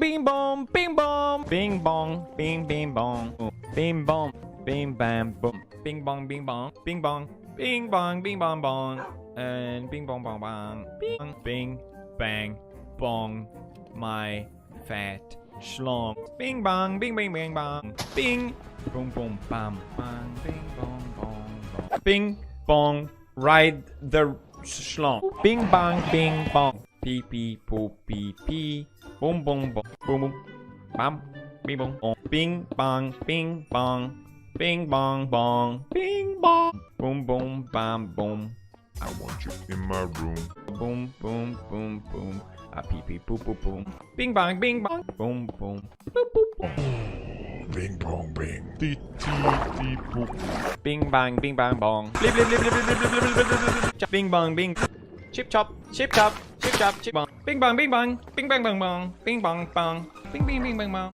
bing bong, bing bong, bing bong, bing bing bong, bing bong, bing bam boom, bing bong, bing bong, bing bong, bing bong, bing bong bong, and bing bong bong bong, bing bing bang bong, my fat schlong, bing bong, bing bing bing bong, bing, boom boom bam bang, bing bong bong bong, bing bong, ride the schlong, bing bong, bing bong. Pee pee poop pee pee, boom boom boom boom boom, bam, bing bong, bing bong, bing bong, bing bong bong, bing bong, boom boom bam boom. I want you in my room. Boom boom boom boom, a pee pee poop poop boom, bing bong bing bong, boom boom, boop boop boom. Bing bong bing. Dee dee boop. Bing bang bing bang bong, blip blip blip blip blip blip blip blip blip blip, bing bong bing. Chip chop, chip chop, chip chop, chip bong, bing bong, bing bong, bing bang bang bong, bing bong bong, bing bing bing bang bong.